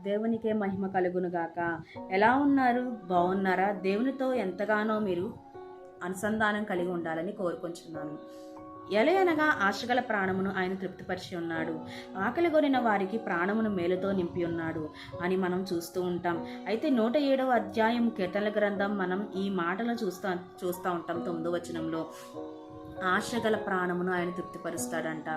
దేవునికే మహిమ కలుగును గాక. ఎలా ఉన్నారు? బాగున్నారా? దేవునితో ఎంతగానో మీరు అనుసంధానం కలిగి ఉండాలని కోరుకుంటున్నాను. ఎలయనగా ఆశగల ప్రాణమును ఆయన తృప్తిపరిచి ఉన్నాడు. ఆకలి గొనిన వారికి ప్రాణమును మేలుతో నింపి ఉన్నాడు అని మనం చూస్తూ ఉంటాం. అయితే 107వ అధ్యాయం కీర్తనల గ్రంథం మనం ఈ మాటలు చూస్తూ ఉంటాం. 9వ వచనంలో ఆశగల ప్రాణమును ఆయన తృప్తిపరుస్తాడంట.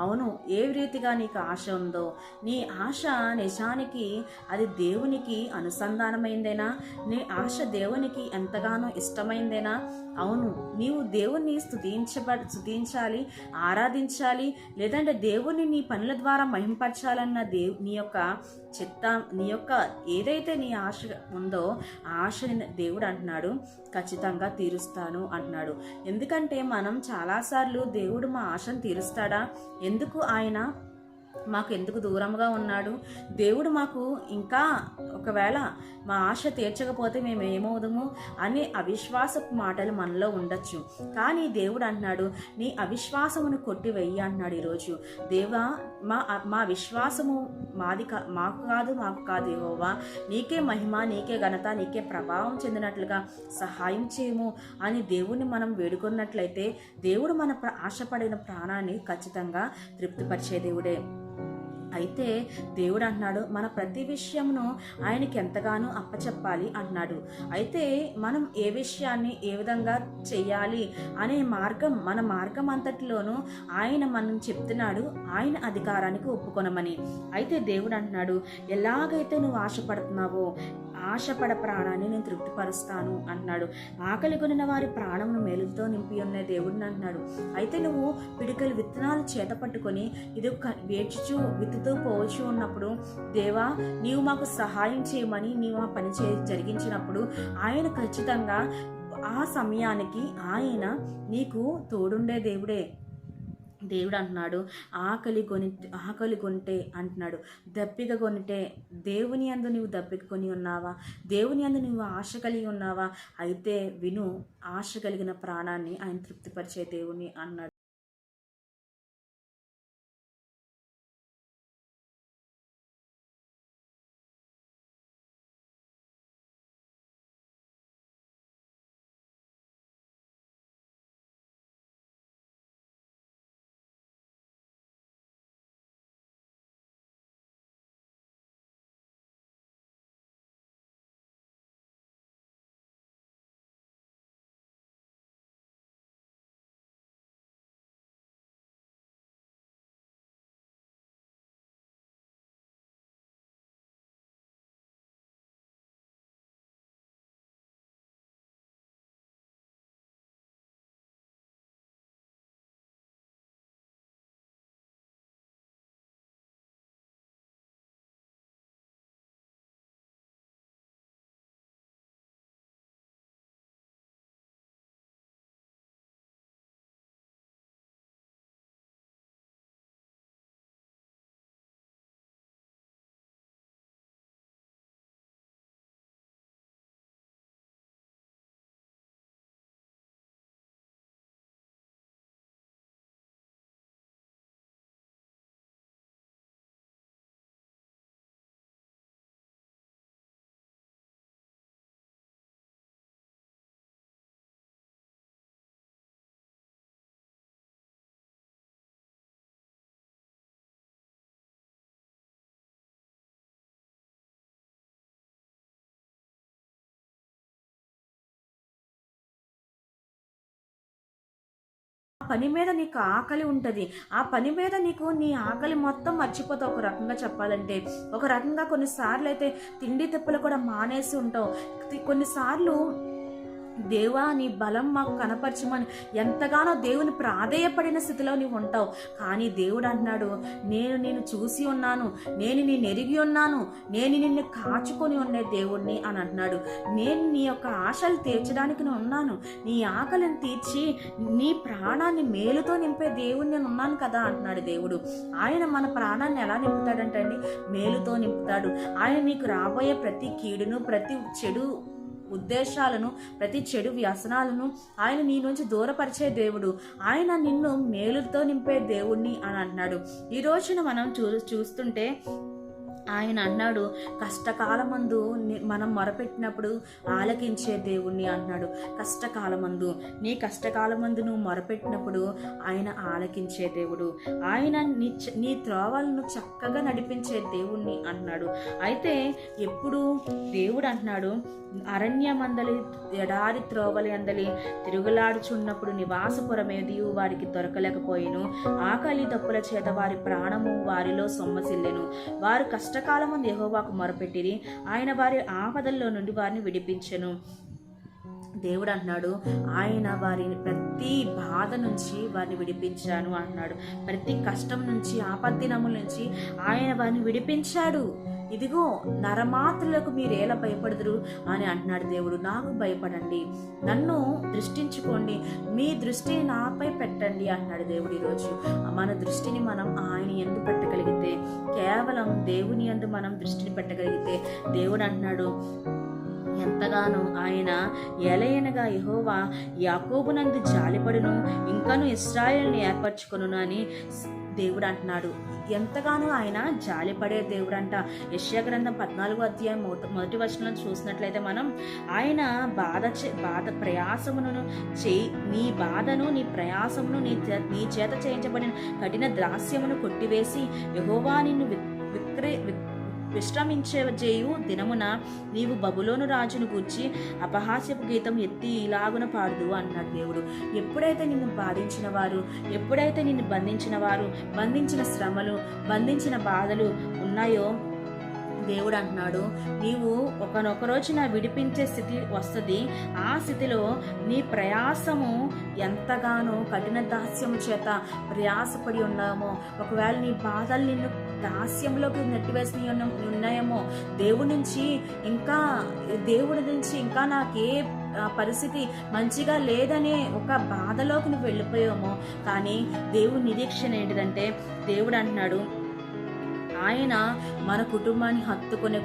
అవును, ఏ రీతిగా నీకు ఆశ ఉందో, నీ ఆశ నిజానికి అది దేవునికి అనుసంధానమైందేనా? నీ ఆశ దేవునికి ఎంతగానో ఇష్టమైందేనా? అవును, నీవు దేవుణ్ణి స్తుతించాలి, ఆరాధించాలి, లేదంటే దేవుణ్ణి నీ పనుల ద్వారా మహింపరచాలన్న నీ యొక్క నీ యొక్క ఏదైతే నీ ఆశ ఉందో ఆ ఆశని దేవుడు అంటున్నాడు ఖచ్చితంగా తీరుస్తాను అంటున్నాడు. ఎందుకంటే మనం చాలాసార్లు దేవుడు మా ఆశను తీరుస్తాడా? మాకు ఎందుకు దూరంగా ఉన్నాడు? దేవుడు మాకు ఇంకా ఒకవేళ మా ఆశ తీర్చకపోతే మేము ఏమవుదాము అనే అవిశ్వాసపు మాటలు మనలో ఉండొచ్చు. కానీ దేవుడు అంటున్నాడు, నీ అవిశ్వాసమును కొట్టివెయ్యి అంటున్నాడు ఈరోజు. దేవా, మా విశ్వాసము మాకు కాదు యెహోవా, నీకే మహిమ, నీకే ఘనత, నీకే ప్రభావం చెందినట్లుగా సహాయం చేయము అని దేవుణ్ణి మనం వేడుకున్నట్లయితే దేవుడు మన ఆశపడిన ప్రాణాన్ని ఖచ్చితంగా తృప్తిపరిచే దేవుడే. అయితే దేవుడు అంటున్నాడు, మన ప్రతి విషయమును ఆయనకి ఎంతగానో అప్పచెప్పాలి అంటున్నాడు. అయితే మనం ఏ విషయాన్ని ఏ విధంగా చెయ్యాలి అనే మన మార్గం అంతటిలోనూ ఆయన మనం చెప్తున్నాడు, ఆయన అధికారానికి ఒప్పుకొనమని. అయితే దేవుడు అంటున్నాడు, ఎలాగైతే నువ్వు ఆశపడుతున్నావో ఆశపడ ప్రాణాన్ని నేను తృప్తిపరుస్తాను అంటున్నాడు. ఆకలి కొనిన వారి ప్రాణమును మేలుతో నింపి ఉన్న దేవుడిని అంటున్నాడు. అయితే నువ్వు పిడికలు విత్తనాలు చేత పట్టుకొని ఇది వేచుచూ విత్తుతూ పోవచ్చు ఉన్నప్పుడు, దేవా నీవు మాకు సహాయం చేయమని నీవు ఆ పని జరిగించినప్పుడు ఆయన ఖచ్చితంగా ఆ సమయానికి ఆయన నీకు తోడుండే దేవుడే. దేవుడు అంటున్నాడు, ఆకలి కొంటే అంటున్నాడు, దప్పిక కొనితే దేవుని యందు నువ్వు దప్పిక కొని ఉన్నావా? దేవుని యందు నువ్వు ఆశ కలిగి ఉన్నావా? అయితే విను, ఆశ కలిగిన ప్రాణాన్ని ఆయన తృప్తిపరిచే దేవుని అన్నాడు. పని మీద నీకు ఆకలి ఉంటుంది. ఆ పని మీద నీకు నీ ఆకలి మొత్తం మర్చిపోతావు. ఒక రకంగా చెప్పాలంటే, ఒక రకంగా కొన్నిసార్లు అయితే తిండి తిప్పలు కూడా మానేసి ఉంటావు. కొన్నిసార్లు దేవా నీ బలం మాకు కనపరచమని ఎంతగానో దేవుని ప్రాధేయపడిన స్థితిలో నీవు ఉంటావు. కానీ దేవుడు అంటున్నాడు, నేను చూసి ఉన్నాను, నేను నిన్ను ఎరిగి ఉన్నాను, నేను నిన్ను కాచుకొని ఉండే దేవుడిని అని అంటున్నాడు. నేను నీ యొక్క ఆశలు తీర్చడానికి నేను ఉన్నాను, నీ ఆకలిని తీర్చి నీ ప్రాణాన్ని మేలుతో నింపే దేవుడిని నేను ఉన్నాను కదా అంటున్నాడు దేవుడు. ఆయన మన ప్రాణాన్ని ఎలా నింపుతాడంటండి? మేలుతో నింపుతాడు. ఆయన నీకు రాబోయే ప్రతి కీడును, ప్రతి చెడు ఉద్దేశాలను, ప్రతి చెడు వ్యసనాలను ఆయన నీ నుంచి దూరపరిచే దేవుడు. ఆయన నిన్ను మేలుతో నింపే దేవుణ్ణి అని అంటున్నాడు. ఈ రోజున మనం చూస్తుంటే ఆయన అన్నాడు, కష్టకాలమందు మనం మొరపెట్టినప్పుడు ఆలకించే దేవుణ్ణి అన్నాడు. కష్టకాలమందు నీ కష్టకాలమందు నువ్వు మొరపెట్టినప్పుడు ఆయన ఆలకించే దేవుడు, ఆయన నీ త్రోవలను చక్కగా నడిపించే దేవుణ్ణి అన్నాడు. అయితే ఎప్పుడు దేవుడు అంటున్నాడు, అరణ్యమందలి ఎడారి త్రోవలి అందలి తిరుగులాడుచున్నప్పుడు నివాసపురమేది వారికి దొరకలేకపోయిను. ఆకలి దప్పుల చేత వారి ప్రాణము వారిలో సొమ్మసిల్లెను. వారు కష్టకాలమందు యెహోవాకు మొరపెట్టిరి, ఆయన వారి ఆపదల్లో నుండి వారిని విడిపించెను. దేవుడు అంటున్నాడు, ఆయన వారిని ప్రతి బాధ నుంచి వారిని విడిపించాను అన్నాడు. ప్రతి కష్టం నుంచి, ఆపద్దినముల నుంచి ఆయన వారిని విడిపించాడు. ఇదిగో నరమాత్రులకు మీరు ఎలా భయపడదురు అని అంటున్నాడు దేవుడు. నాకు భయపడండి, నన్ను దృష్టించుకోండి, మీ దృష్టిని నాపై పెట్టండి అంటున్నాడు దేవుడు. ఈరోజు మన దృష్టిని మనం ఆయన యందు పెట్టగలిగితే, కేవలం దేవుని యందు మనం దృష్టిని పెట్టగలిగితే, దేవుడు అంటున్నాడు ఎంతగానో ఆయన ఎలయనగా యెహోవా యాకోబునందు జాలిపడును, ఇంకను ఇశ్రాయేలుని ఏర్పరచుకొనును అని దేవుడు అంటున్నాడు. ఎంతగానో ఆయన జాలిపడే దేవుడు అంట. యెషయా గ్రంథం 14వ అధ్యాయం మొదటి వచనంలో చూసినట్లయితే మనం ఆయన బాధ ప్రయాసమును నీ బాధను, నీ ప్రయాసమును, నీ చేత చేయించబడిన కఠిన ద్రాస్యమును కొట్టివేసి యెహోవా నిన్ను విశ్రమించజేయు దినమున నీవు బబులోను రాజును గూర్చి అపహాస్యపు గీతం ఎత్తి ఇలాగున పాడుదు అన్నాడు దేవుడు. ఎప్పుడైతే నిన్ను బాధించిన వారు, ఎప్పుడైతే నిన్ను బంధించిన వారు, బంధించిన శ్రమలు, బంధించిన బాధలు ఉన్నాయో, దేవుడు అంటున్నాడు, నీవు ఒకనొక రోజున విడిపించే స్థితి వస్తుంది. ఆ స్థితిలో నీ ప్రయాసము ఎంతగానో కఠిన దాస్యము చేత ప్రయాసపడి ఉన్నామో, ఒకవేళ నీ బాధలు నిన్ను దాస్యంలోకి నెట్టివేసి ఉన్నాయేమో, దేవుడి నుంచి ఇంకా నాకే పరిస్థితి మంచిగా లేదనే ఒక బాధలోకి నువ్వు వెళ్ళిపోయామో, కానీ దేవుడి నిరీక్షణ ఏంటిదంటే, దేవుడు అంటున్నాడు ఆయన మన కుటుంబాన్ని హత్తుకునే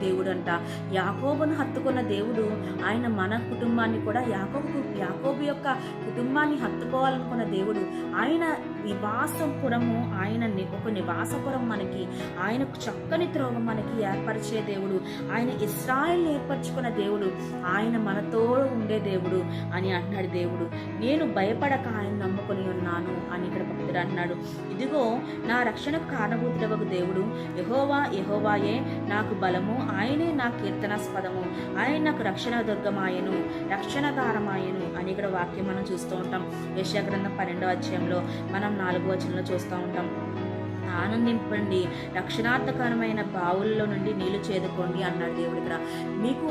దేవుడు అంట. యాకోబును హత్తుకున్న దేవుడు ఆయన మన కుటుంబాన్ని కూడా, యాకోబు యొక్క కుటుంబాన్ని హత్తుకోవాలనుకున్న దేవుడు. ఆయన నివాసపురము, ఆయన ఒక నివాసపురం మనకి, ఆయన చక్కని త్రోవ మనకి ఏర్పరిచే దేవుడు, ఆయన ఇశ్రాయేలుని ఏర్పరచుకున్న దేవుడు, ఆయన మనతో ఉండే దేవుడు అని అంటున్నాడు దేవుడు. నేను భయపడక ఆయన నమ్ముకొని ఉన్నాను అని ఇక్కడ భక్తుడు అంటున్నాడు. ఇదిగో నా రక్షణకు కారణభూతుడవగు దేవుడు యెహోవాయే నాకు బలము, ఆయనే నా కీర్తనాస్పదము, ఆయన నాకు రక్షణ దుర్గమాయను, రక్షణకారమాయను అని ఇక్కడ వాక్యం మనం చూస్తూ ఉంటాం. యెషయా గ్రంథం 12వ అధ్యాయంలో మనం 4వ వచనంలో చూస్తూ ఉంటాం. ఆనందింపండి, రక్షణార్థకరమైన బావుల్లో నుండి నీళ్లు చేదుకోండి అన్నాడు దేవుడు. ఇక్కడ మీకు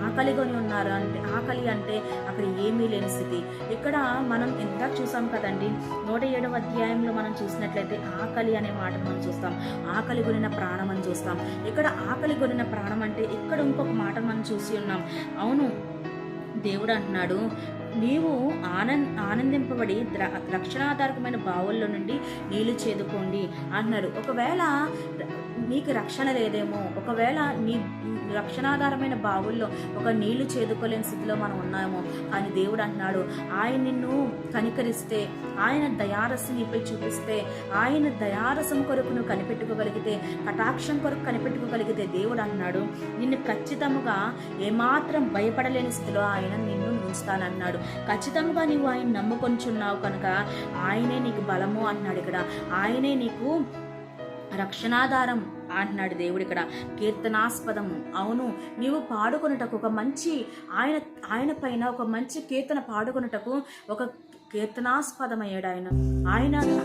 ఆకలిగొని ఉన్నారు అంటే, ఆకలి అంటే అక్కడ ఏమీ లేని స్థితి. ఇక్కడ మనం ఇందాక చూసాం కదండి, 107వ అధ్యాయంలో మనం చూసినట్లయితే ఆకలి అనే మాటను మనం చూస్తాం, ఆకలి కొనిన ప్రాణం అని చూస్తాం. ఇక్కడ ఆకలి కొనిన ప్రాణం అంటే ఇక్కడ ఇంకొక మాట మనం చూసి ఉన్నాం. అవును, దేవుడు అంటున్నాడు, నీవు ఆనందింపబడి రక్షణాధారకమైన బావుల్లో నుండి నీళ్లు చేదుకోండి అన్నాడు. ఒకవేళ నీకు రక్షణ లేదేమో, ఒకవేళ నీ రక్షణాధారమైన బావుల్లో ఒక నీళ్లు చేదుకోలేని స్థితిలో మనం ఉన్నామో, కానీ దేవుడు అంటున్నాడు, ఆయన నిన్ను కనికరిస్తే, ఆయన దయారసం నీపై చూపిస్తే, ఆయన దయారసం కొరకు నువ్వు కనిపెట్టుకోగలిగితే, కటాక్షం కొరకు కనిపెట్టుకోగలిగితే, దేవుడు అన్నాడు నిన్ను ఖచ్చితంగా ఏమాత్రం భయపడలేని స్థితిలో ఆయన నిన్ను ఉంచుతానన్నాడు. ఖచ్చితంగా నీవు ఆయన నమ్ముకొంచున్నావు కనుక ఆయనే నీకు బలము అన్నాడు. ఇక్కడ ఆయనే నీకు రక్షణాధారం అంటున్నాడు దేవుడు. ఇక్కడ కీర్తనాస్పదము. అవును, నీవు పాడుకొనుటకు ఒక మంచి ఆయన పైన ఒక మంచి కీర్తన పాడుకొనుటకు ఒక కీర్తనాస్పదమయ్యాడు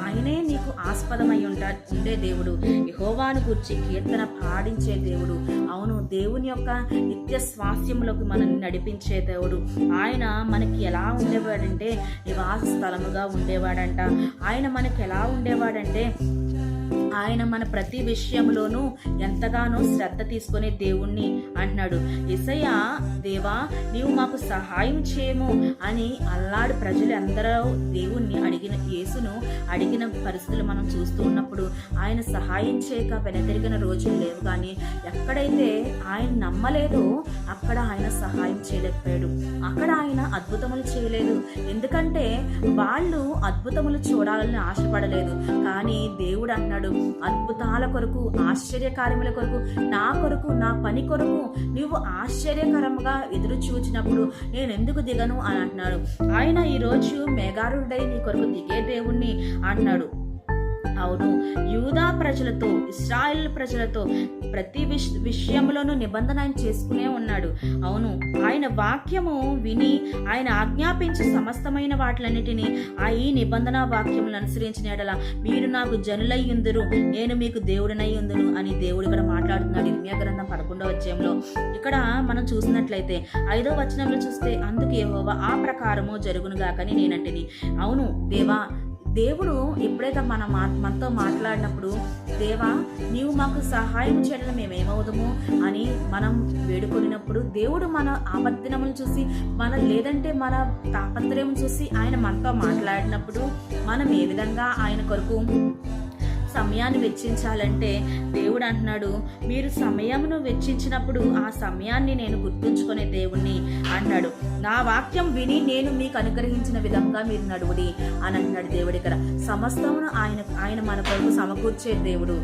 ఆయనే నీకు ఆస్పదమై ఉండే దేవుడు, యెహోవాను గూర్చి కీర్తన పాడించే దేవుడు. అవును, దేవుని యొక్క నిత్య స్వాస్థ్యములకు మనల్ని నడిపించే దేవుడు. ఆయన మనకి ఎలా ఉండేవాడంటే నివాస స్థలముగా ఉండేవాడంట. ఆయన మనకి ఎలా ఉండేవాడంటే ఆయన మన ప్రతి విషయంలోనూ ఎంతగానో శ్రద్ధ తీసుకునే దేవుణ్ణి అంటున్నాడు. యేసయ్యా, దేవా నీవు మాకు సహాయం చేయము అని అల్లాడు ప్రజలు అందరూ దేవుణ్ణి యేసును అడిగిన పరిస్థితులు మనం చూస్తూ ఉన్నప్పుడు ఆయన సహాయం చేయక వెనతిరిగిన రోజులు లేవు. కానీ ఎక్కడైతే ఆయన నమ్మలేదో అక్కడ ఆయన సహాయం చేయలేకపోయాడు, అక్కడ ఆయన అద్భుతములు చేయలేదు. ఎందుకంటే వాళ్ళు అద్భుతములు చూడాలని ఆశపడలేదు. కానీ దేవుడు అన్నాడు, అద్భుతాల కొరకు, ఆశ్చర్యకార్యముల కొరకు, నా కొరకు, నా పని కొరకు నువ్వు ఆశ్చర్యకరంగా ఎదురు చూచినప్పుడు నేను ఎందుకు దిగను అని అంటున్నాడు. ఆయన ఈరోజు మేఘారుడై నీ కొరకు దిగే దేవుణ్ణి అంటున్నాడు. అవును, యూదా ప్రజలతో, ఇశ్రాయేల్ ప్రజలతో ప్రతి విషయంలోనూ నిబంధన ఆయన చేసుకునే ఉన్నాడు. అవును, ఆయన వాక్యము విని ఆయన ఆజ్ఞాపించి సమస్తమైన వాటిలన్నిటినీ ఈ నిబంధన వాక్యములను అనుసరించిన ఎడల మీరు నాకు జనులై ఉందురు, నేను మీకు దేవుడినై ఉందును అని దేవుడు ఇక్కడ మాట్లాడుతున్నాడు. ఇర్మియా గ్రంథం 11వ అధ్యాయంలో. ఇక్కడ మనం చూసినట్లయితే 5వ వచనంలో చూస్తే, అందుకు యెహోవా ఆ ప్రకారము జరుగునుగాకని నేనంటిని. అవును దేవా, దేవుడు ఎప్పుడైతే మనతో మాట్లాడినప్పుడు, దేవా నీవు మాకు సహాయం చేయడం మేమేమవుదాము అని మనం వేడుకొనినప్పుడు, దేవుడు మన ఆపత్తినములు చూసి లేదంటే మన తాపత్రయం చూసి ఆయన మనతో మాట్లాడినప్పుడు మనం ఏ విధంగా ఆయన కొరకు సమయాన్ని వెచ్చించాలంటే దేవుడు అంటున్నాడు, మీరు సమయమును వెచ్చించినప్పుడు ఆ సమయాన్ని నేను గుర్తుంచుకునే దేవుణ్ణి అన్నాడు. నా వాక్యం విని నేను మీకు అనుగ్రహించిన విధంగా మీరు నడువుడి అని అంటున్నాడు దేవుడి. ఇక్కడ సమస్తమును ఆయన మన కొరకు సమకూర్చే దేవుడు.